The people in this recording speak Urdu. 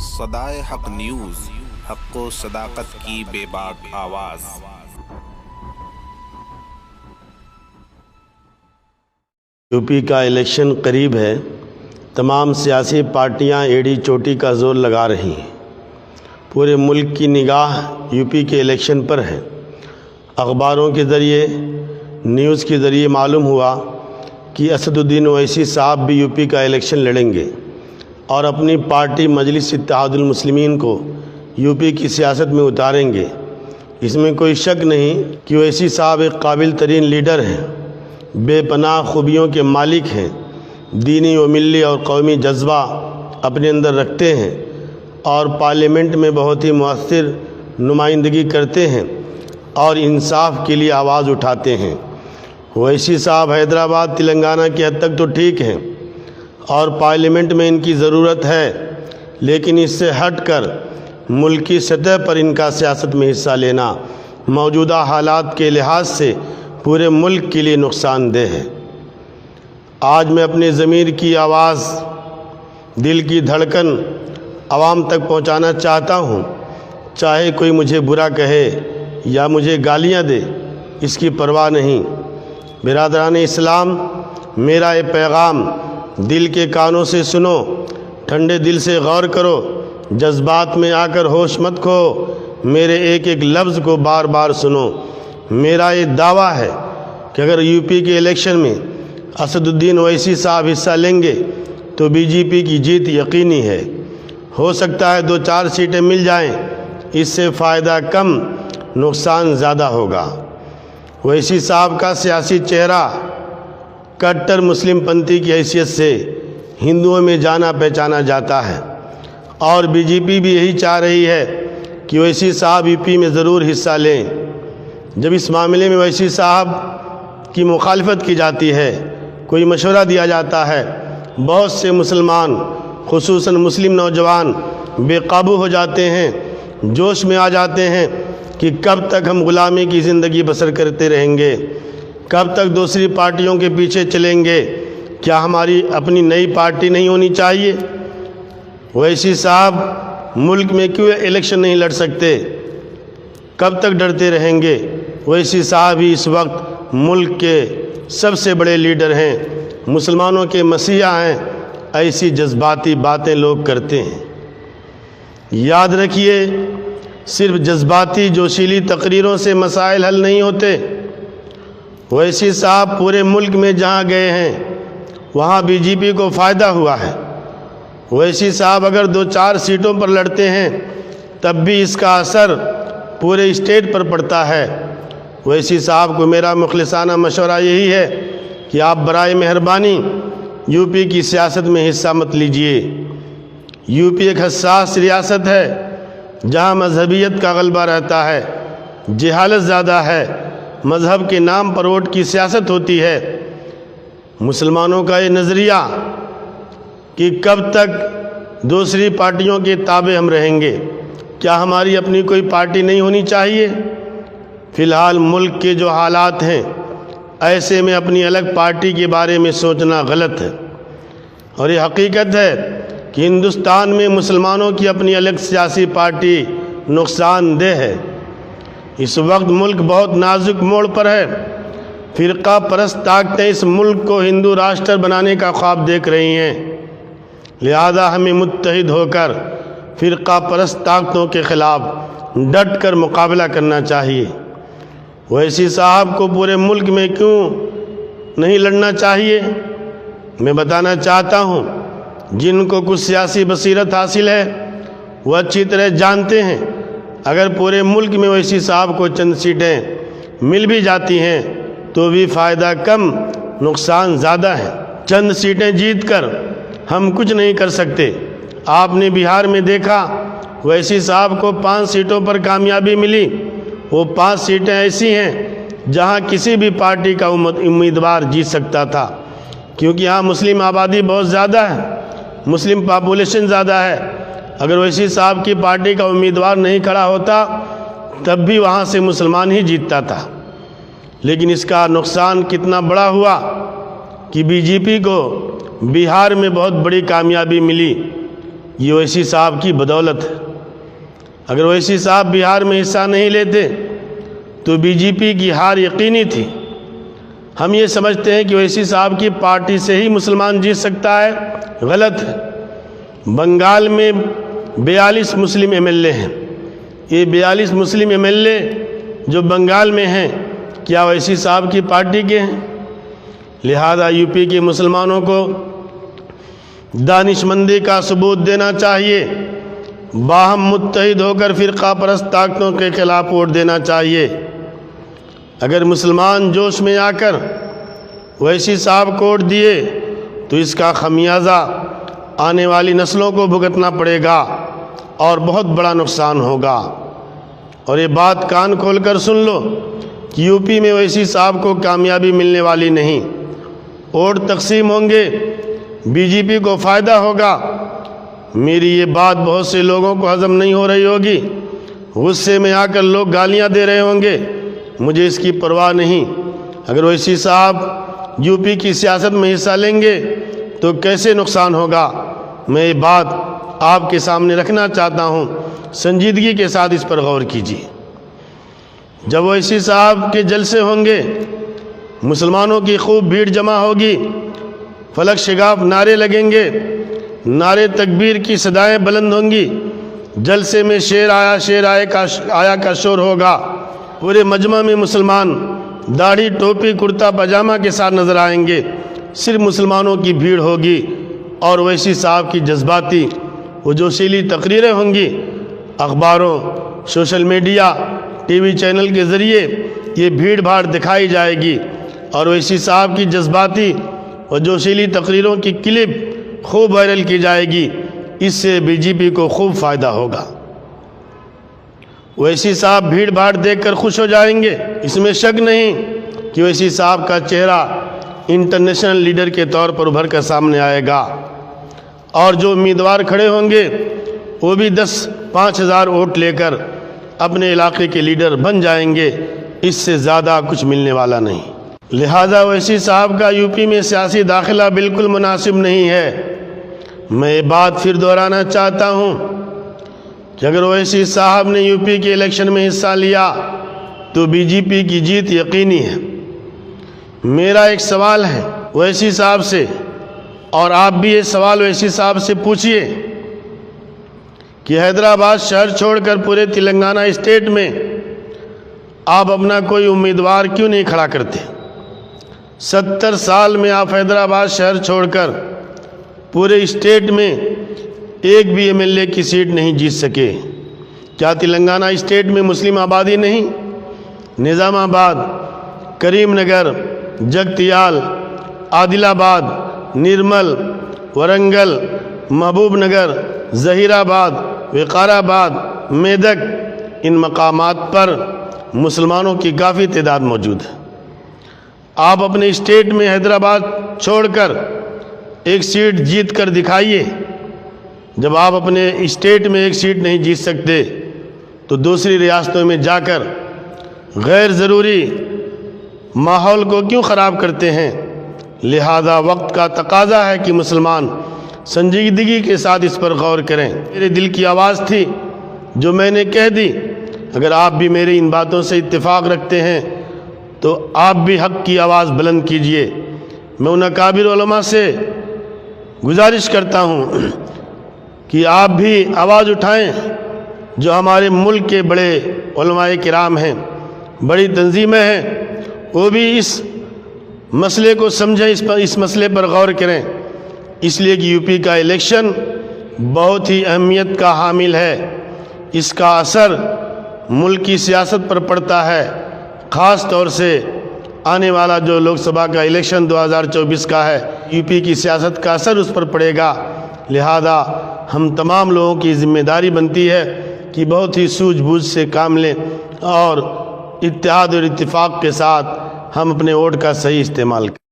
صدائے حق نیوز، حق و صداقت کی بے باک آواز۔ یو پی کا الیکشن قریب ہے۔ تمام سیاسی پارٹیاں ایڑی چوٹی کا زور لگا رہی ہیں۔ پورے ملک کی نگاہ یو پی کے الیکشن پر ہے۔ اخباروں کے ذریعے، نیوز کے ذریعے معلوم ہوا کہ اسد الدین اویسی صاحب بھی یو پی کا الیکشن لڑیں گے اور اپنی پارٹی مجلس اتحاد المسلمین کو یو پی کی سیاست میں اتاریں گے۔ اس میں کوئی شک نہیں کہ اویسی صاحب ایک قابل ترین لیڈر ہیں، بے پناہ خوبیوں کے مالک ہیں، دینی و ملی اور قومی جذبہ اپنے اندر رکھتے ہیں اور پارلیمنٹ میں بہت ہی مؤثر نمائندگی کرتے ہیں اور انصاف کے لیے آواز اٹھاتے ہیں۔ اویسی صاحب حیدرآباد تلنگانہ کی حد تک تو ٹھیک ہیں اور پارلیمنٹ میں ان کی ضرورت ہے، لیکن اس سے ہٹ کر ملکی سطح پر ان کا سیاست میں حصہ لینا موجودہ حالات کے لحاظ سے پورے ملک کے لیے نقصان دہ ہے۔ آج میں اپنے ضمیر کی آواز، دل کی دھڑکن عوام تک پہنچانا چاہتا ہوں۔ چاہے کوئی مجھے برا کہے یا مجھے گالیاں دے، اس کی پرواہ نہیں۔ برادران اسلام، میرا یہ پیغام دل کے کانوں سے سنو، ٹھنڈے دل سے غور کرو، جذبات میں آ کر ہوش مت کھو، میرے ایک ایک لفظ کو بار بار سنو۔ میرا یہ دعویٰ ہے کہ اگر یو پی کے الیکشن میں اسد الدین اویسی صاحب حصہ لیں گے تو بی جے پی کی جیت یقینی ہے۔ ہو سکتا ہے 2-4 سیٹیں مل جائیں، اس سے فائدہ کم، نقصان زیادہ ہوگا۔ اویسی صاحب کا سیاسی چہرہ کٹر مسلم پنتھی کی حیثیت سے ہندوؤں میں جانا پہچانا جاتا ہے اور بی جے پی بھی یہی چاہ رہی ہے کہ اویسی صاحب یو پی میں ضرور حصہ لیں۔ جب اس معاملے میں اویسی صاحب کی مخالفت کی جاتی ہے، کوئی مشورہ دیا جاتا ہے، بہت سے مسلمان خصوصاً مسلم نوجوان بے قابو ہو جاتے ہیں، جوش میں آ جاتے ہیں کہ کب تک ہم غلامی کی زندگی بسر کرتے رہیں گے، کب تک دوسری پارٹیوں کے پیچھے چلیں گے، کیا ہماری اپنی نئی پارٹی نہیں ہونی چاہیے؟ اویسی صاحب ملک میں کیوں الیکشن نہیں لڑ سکتے؟ کب تک ڈرتے رہیں گے؟ اویسی صاحب ہی اس وقت ملک کے سب سے بڑے لیڈر ہیں، مسلمانوں کے مسیحا ہیں۔ ایسی جذباتی باتیں لوگ کرتے ہیں۔ یاد رکھیے، صرف جذباتی جوشیلی تقریروں سے مسائل حل نہیں ہوتے۔ اویسی صاحب پورے ملک میں جہاں گئے ہیں وہاں بی جے پی کو فائدہ ہوا ہے۔ اویسی صاحب اگر 2-4 سیٹوں پر لڑتے ہیں تب بھی اس کا اثر پورے اسٹیٹ پر پڑتا ہے۔ اویسی صاحب کو میرا مخلصانہ مشورہ یہی ہے کہ آپ برائے مہربانی یو پی کی سیاست میں حصہ مت لیجیے۔ یو پی ایک حساس ریاست ہے جہاں مذہبیت کا غلبہ رہتا ہے، جہالت زیادہ ہے، مذہب کے نام پر ووٹ کی سیاست ہوتی ہے۔ مسلمانوں کا یہ نظریہ کہ کب تک دوسری پارٹیوں کے تابع ہم رہیں گے، کیا ہماری اپنی کوئی پارٹی نہیں ہونی چاہیے؟ فی الحال ملک کے جو حالات ہیں، ایسے میں اپنی الگ پارٹی کے بارے میں سوچنا غلط ہے، اور یہ حقیقت ہے کہ ہندوستان میں مسلمانوں کی اپنی الگ سیاسی پارٹی نقصان دہ ہے۔ اس وقت ملک بہت نازک موڑ پر ہے۔ فرقہ پرست طاقتیں اس ملک کو ہندو راشٹر بنانے کا خواب دیکھ رہی ہیں، لہذا ہمیں متحد ہو کر فرقہ پرست طاقتوں کے خلاف ڈٹ کر مقابلہ کرنا چاہیے۔ اویسی صاحب کو پورے ملک میں کیوں نہیں لڑنا چاہیے؟ میں بتانا چاہتا ہوں، جن کو کچھ سیاسی بصیرت حاصل ہے وہ اچھی طرح جانتے ہیں اگر پورے ملک میں اویسی صاحب کو چند سیٹیں مل بھی جاتی ہیں تو بھی فائدہ کم، نقصان زیادہ ہے۔ چند سیٹیں جیت کر ہم کچھ نہیں کر سکتے۔ آپ نے بہار میں دیکھا، اویسی صاحب کو 5 سیٹوں پر کامیابی ملی۔ وہ 5 سیٹیں ایسی ہیں جہاں کسی بھی پارٹی کا امیدوار جیت سکتا تھا، کیونکہ یہاں مسلم آبادی بہت زیادہ ہے، مسلم پاپولیشن زیادہ ہے۔ اگر اویسی صاحب کی پارٹی کا امیدوار نہیں کھڑا ہوتا تب بھی وہاں سے مسلمان ہی جیتتا تھا۔ لیکن اس کا نقصان کتنا بڑا ہوا کہ بی جے پی کو بہار میں بہت بڑی کامیابی ملی۔ یہ اویسی صاحب کی بدولت ہے۔ اگر اویسی صاحب بہار میں حصہ نہیں لیتے تو بی جے پی کی ہار یقینی تھی۔ ہم یہ سمجھتے ہیں کہ اویسی صاحب کی پارٹی سے ہی مسلمان جیت سکتا ہے، غلط ہے۔ بنگال میں 42 مسلم ایم ایل اے ہیں۔ یہ 42 مسلم ایم ایل اے جو بنگال میں ہیں، کیا اویسی صاحب کی پارٹی کے ہیں؟ لہذا یو پی کے مسلمانوں کو دانش مندی کا ثبوت دینا چاہیے، باہم متحد ہو کر فرقہ پرست طاقتوں کے خلاف ووٹ دینا چاہیے۔ اگر مسلمان جوش میں آ کر اویسی صاحب کو ووٹ دیے تو اس کا خمیازہ آنے والی نسلوں کو بھگتنا پڑے گا اور بہت بڑا نقصان ہوگا۔ اور یہ بات کان کھول کر سن لو کہ یو پی میں اویسی صاحب کو کامیابی ملنے والی نہیں۔ ووٹ تقسیم ہوں گے، بی جے پی کو فائدہ ہوگا۔ میری یہ بات بہت سے لوگوں کو ہضم نہیں ہو رہی ہوگی، غصے میں آ کر لوگ گالیاں دے رہے ہوں گے، مجھے اس کی پرواہ نہیں۔ اگر اویسی صاحب یو پی کی سیاست میں حصہ لیں گے تو کیسے نقصان ہوگا، میں یہ بات آپ کے سامنے رکھنا چاہتا ہوں، سنجیدگی کے ساتھ اس پر غور کیجیے۔ جب اویسی صاحب کے جلسے ہوں گے، مسلمانوں کی خوب بھیڑ جمع ہوگی، فلک شگاف نعرے لگیں گے، نعرے تکبیر کی صدائیں بلند ہوں گی، جلسے میں شیر آیا کا شور ہوگا، پورے مجمع میں مسلمان داڑھی ٹوپی کرتا پاجامہ کے ساتھ نظر آئیں گے، صرف مسلمانوں کی بھیڑ ہوگی اور اویسی صاحب کی جذباتی وہ جوشیلی تقریریں ہوں گی۔ اخباروں، social media, T V channel کے ذریعے یہ بھیڑ بھاڑ دکھائی جائے گی اور اویسی صاحب کی جذباتی اور جوشیلی تقریروں کی کلپ خوب وائرل کی جائے گی۔ اس سے بی جے پی کو خوب فائدہ ہوگا۔ اویسی صاحب بھیڑ بھاڑ دیکھ کر خوش ہو جائیں گے، اس میں شک نہیں کہ اویسی صاحب کا چہرہ انٹرنیشنل لیڈر کے طور پر ابھر کر سامنے آئے گا، اور جو امیدوار کھڑے ہوں گے وہ بھی 10,000-5,000 ووٹ لے کر اپنے علاقے کے لیڈر بن جائیں گے۔ اس سے زیادہ کچھ ملنے والا نہیں۔ لہذا اویسی صاحب کا یو پی میں سیاسی داخلہ بالکل مناسب نہیں ہے۔ میں یہ بات پھر دہرانا چاہتا ہوں کہ اگر اویسی صاحب نے یو پی کے الیکشن میں حصہ لیا تو بی جے پی کی جیت یقینی ہے۔ میرا ایک سوال ہے اویسی صاحب سے، اور آپ بھی یہ سوال اویسی صاحب سے پوچھئے کہ حیدرآباد شہر چھوڑ کر پورے تلنگانہ اسٹیٹ میں آپ اپنا کوئی امیدوار کیوں نہیں کھڑا کرتے؟ 70 سال میں آپ حیدرآباد شہر چھوڑ کر پورے اسٹیٹ میں ایک بھی ایم ایل اے کی سیٹ نہیں جیت سکے۔ کیا تلنگانہ اسٹیٹ میں مسلم آبادی نہیں؟ نظام آباد، کریم نگر، جگتیال، عادل آباد، نرمل، ورنگل، محبوب نگر، ظہیر آباد، وقار آباد، میدک، ان مقامات پر مسلمانوں کی کافی تعداد موجود ہے۔ آپ اپنے اسٹیٹ میں حیدرآباد چھوڑ کر ایک سیٹ جیت کر دکھائیے۔ جب آپ اپنے اسٹیٹ میں ایک سیٹ نہیں جیت سکتے تو دوسری ریاستوں میں جا کر غیر ضروری ماحول کو کیوں خراب کرتے ہیں؟ لہذا وقت کا تقاضا ہے کہ مسلمان سنجیدگی کے ساتھ اس پر غور کریں۔ میرے دل کی آواز تھی جو میں نے کہہ دی۔ اگر آپ بھی میری ان باتوں سے اتفاق رکھتے ہیں تو آپ بھی حق کی آواز بلند کیجئے۔ میں ان اکابر علماء سے گزارش کرتا ہوں کہ آپ بھی آواز اٹھائیں جو ہمارے ملک کے بڑے علماء کرام ہیں، بڑی تنظیمیں ہیں، وہ بھی اس مسئلے کو سمجھیں، اس مسئلے پر غور کریں، اس لیے کہ یو پی کا الیکشن بہت ہی اہمیت کا حامل ہے۔ اس کا اثر ملک کی سیاست پر پڑتا ہے، خاص طور سے آنے والا جو لوک سبھا کا الیکشن 2024 کا ہے، یو پی کی سیاست کا اثر اس پر پڑے گا۔ لہذا ہم تمام لوگوں کی ذمہ داری بنتی ہے کہ بہت ہی سوجھ بوجھ سے کام لیں اور اتحاد اور اتفاق کے ساتھ ہم اپنے ووٹ کا صحیح استعمال کریں۔